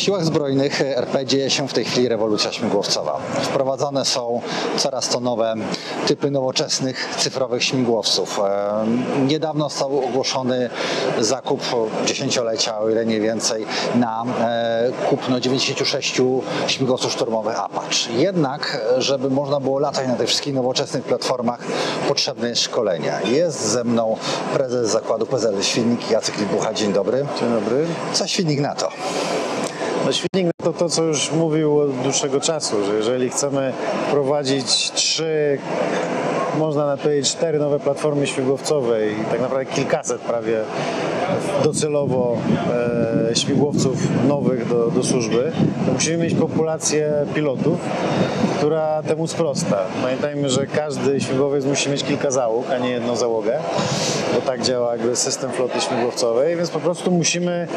Siłach Zbrojnych RP dzieje się w tej chwili rewolucja śmigłowcowa. Wprowadzane są coraz to nowe typy nowoczesnych, cyfrowych śmigłowców. Niedawno został ogłoszony zakup dziesięciolecia, o ile nie więcej, na kupno 96 śmigłowców szturmowych Apache. Jednak, żeby można było latać na tych wszystkich nowoczesnych platformach, potrzebne jest szkolenie. Jest ze mną prezes zakładu PZL Świdnik, Jacek Lipucha. Dzień dobry. Dzień dobry. Co Świdnik na to? No Świdnik to, co już mówił od dłuższego czasu, że jeżeli chcemy wprowadzić można powiedzieć 4 nowe platformy śmigłowcowe i tak naprawdę kilkaset prawie docelowo śmigłowców nowych do służby, to musimy mieć populację pilotów, która temu sprosta. Pamiętajmy, że każdy śmigłowiec musi mieć kilka załóg, a nie jedną załogę, bo tak działa jakby system floty śmigłowcowej, więc po prostu musimy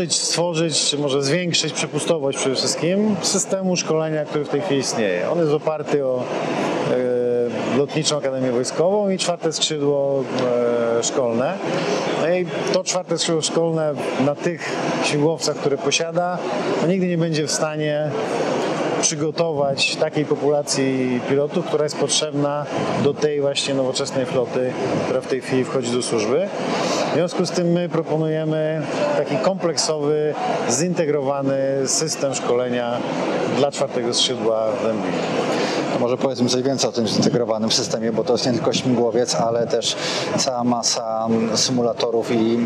stworzyć, czy może zwiększyć przepustowość przede wszystkim systemu szkolenia, który w tej chwili istnieje. On jest oparty o Lotniczą Akademię Wojskową i 4. skrzydło szkolne. No i to 4. skrzydło szkolne na tych śmigłowcach, które posiada, nigdy nie będzie w stanie przygotować takiej populacji pilotów, która jest potrzebna do tej właśnie nowoczesnej floty, która w tej chwili wchodzi do służby. W związku z tym my proponujemy taki kompleksowy, zintegrowany system szkolenia dla 4. skrzydła w Dęblinie. To może powiedzmy coś więcej o tym zintegrowanym systemie, bo to jest nie tylko śmigłowiec, ale też cała masa symulatorów i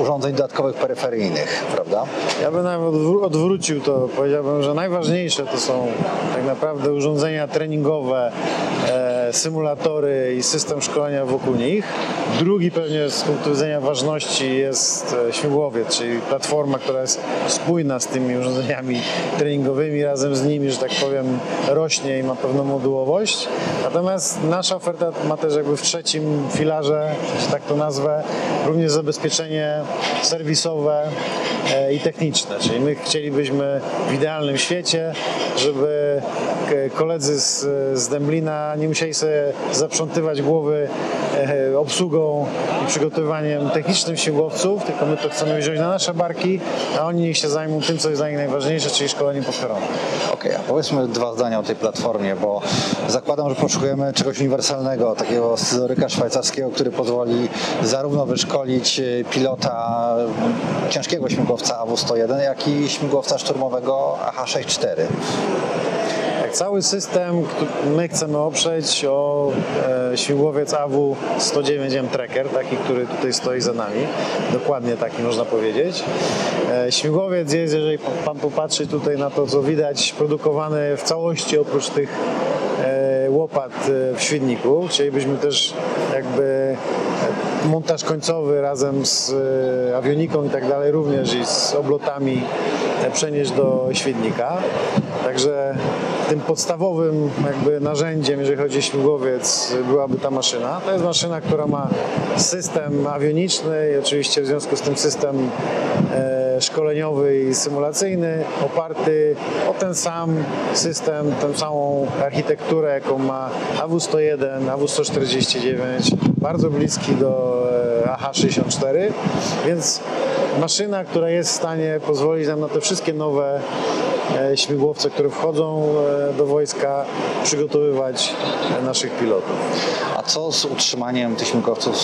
urządzeń dodatkowych peryferyjnych, prawda? Ja bym nawet odwrócił to. Powiedziałbym, że najważniejsze to są tak naprawdę urządzenia treningowe, symulatory i system szkolenia wokół nich. Drugi pewnie z punktu widzenia ważności jest śmigłowiec, czyli platforma, która jest spójna z tymi urządzeniami treningowymi, razem z nimi, że tak powiem, rośnie i ma pewną modułowość. Natomiast nasza oferta ma też jakby w trzecim filarze, że tak to nazwę, również zabezpieczenie serwisowe i techniczne. Czyli my chcielibyśmy w idealnym świecie, żeby koledzy z Dęblina nie musieli sobie zaprzątywać głowy obsługą i przygotowywaniem technicznym śmigłowców, tylko my to chcemy wziąć na nasze barki, a oni niech się zajmą tym, co jest dla nich najważniejsze, czyli szkoleniem podchorągiem. Okej, a powiedzmy 2 zdania o tej platformie, bo zakładam, że poszukujemy czegoś uniwersalnego, takiego scyzoryka szwajcarskiego, który pozwoli zarówno wyszkolić pilota ciężkiego śmigłowca AW101, jak i śmigłowca szturmowego AH-64. Cały system my chcemy oprzeć o śmigłowiec AW109M Tracker, taki, który tutaj stoi za nami. Dokładnie taki można powiedzieć. Śmigłowiec jest, jeżeli pan popatrzy tutaj na to, co widać, produkowany w całości oprócz tych łopat w Świdniku. Chcielibyśmy też jakby montaż końcowy razem z awioniką i tak dalej, również i z oblotami przenieść do Świdnika. Także tym podstawowym jakby narzędziem, jeżeli chodzi o śmigłowiec, byłaby ta maszyna. To jest maszyna, która ma system awioniczny i oczywiście w związku z tym system szkoleniowy i symulacyjny, oparty o ten sam system, tę samą architekturę, jaką ma AW101, AW149, bardzo bliski do AH-64, więc maszyna, która jest w stanie pozwolić nam na te wszystkie nowe śmigłowce, które wchodzą do wojska, przygotowywać naszych pilotów. A co z utrzymaniem tych śmigłowców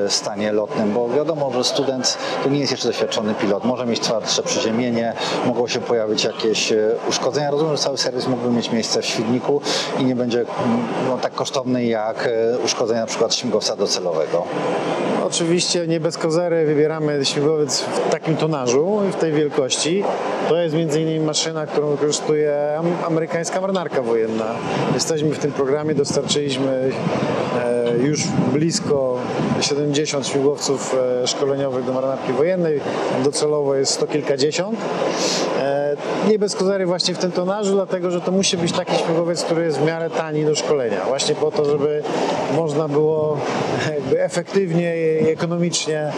w stanie lotnym? Bo wiadomo, że student to nie jest jeszcze doświadczony pilot. Może mieć twardsze przyziemienie, mogą się pojawić jakieś uszkodzenia. Rozumiem, że cały serwis mógłby mieć miejsce w Świdniku i nie będzie tak kosztowny jak uszkodzenia na przykład śmigłowca docelowego. Oczywiście nie bez kozery wybieramy śmigłowiec w takim tonażu i w tej wielkości. To jest m.in. maszyna, którą wykorzystuje amerykańska marynarka wojenna. Jesteśmy w tym programie, dostarczyliśmy już blisko 70 śmigłowców szkoleniowych do marynarki wojennej. Docelowo jest 100 kilkadziesiąt. Nie bez kozery właśnie w tym tonażu, dlatego że to musi być taki śmigłowiec, który jest w miarę tani do szkolenia. Właśnie po to, żeby można było jakby efektywnie i ekonomicznie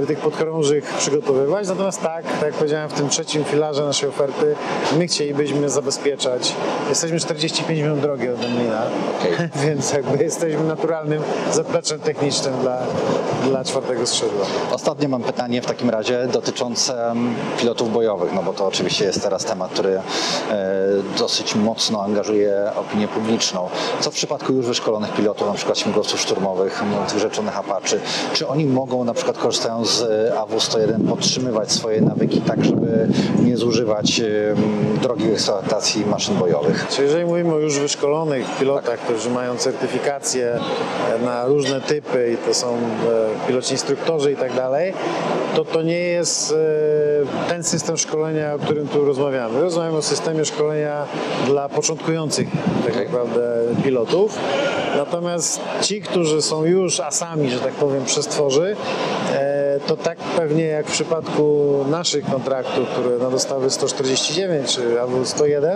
tych podchorążych przygotowywać. Natomiast tak jak powiedziałem, w tym trzecim filarze naszej oferty my chcielibyśmy zabezpieczać. Jesteśmy 45 minut drogi od Dęblina, więc jakby jesteśmy naturalnym zapleczem technicznym dla czwartego skrzydła. Ostatnie mam pytanie w takim razie dotyczące pilotów bojowych, no bo to oczywiście jest teraz temat, który dosyć mocno angażuje opinię publiczną. Co w przypadku już wyszkolonych pilotów, na przykład śmigłowców szturmowych, tych rzeczonych Apache, czy oni mogą na przykład korzystając z AW101 podtrzymywać swoje nawyki tak, żeby nie zużywać drogi eksploatacji maszyn bojowych? Czyli jeżeli mówimy o już wyszkolonych pilotach, którzy mają certyfikację na różne typy i to są piloci instruktorzy i tak dalej, to nie jest ten system szkolenia, o którym tu rozmawiamy. Rozmawiamy o systemie szkolenia dla początkujących tak naprawdę pilotów. Natomiast ci, którzy są już asami, że tak powiem, przestworzy, to tak pewnie jak w przypadku naszych kontraktów, które na dostawy 149 czy AW101,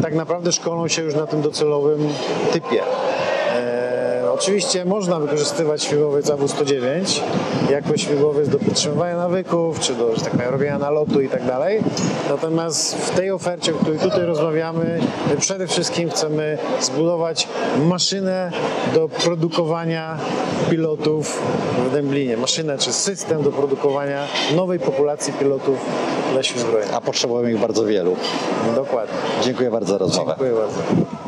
tak naprawdę szkolą się już na tym docelowym typie. Oczywiście można wykorzystywać śmigłowiec AW109 jako śmigłowiec do podtrzymywania nawyków, czy do, że tak powiem, robienia nalotu i tak dalej. Natomiast w tej ofercie, o której tutaj rozmawiamy, my przede wszystkim chcemy zbudować maszynę do produkowania pilotów w Dęblinie. Maszynę czy system do produkowania nowej populacji pilotów dla Sił Zbrojnych. A potrzebujemy ich bardzo wielu. Dokładnie. Dziękuję bardzo za rozmowę. Dziękuję bardzo.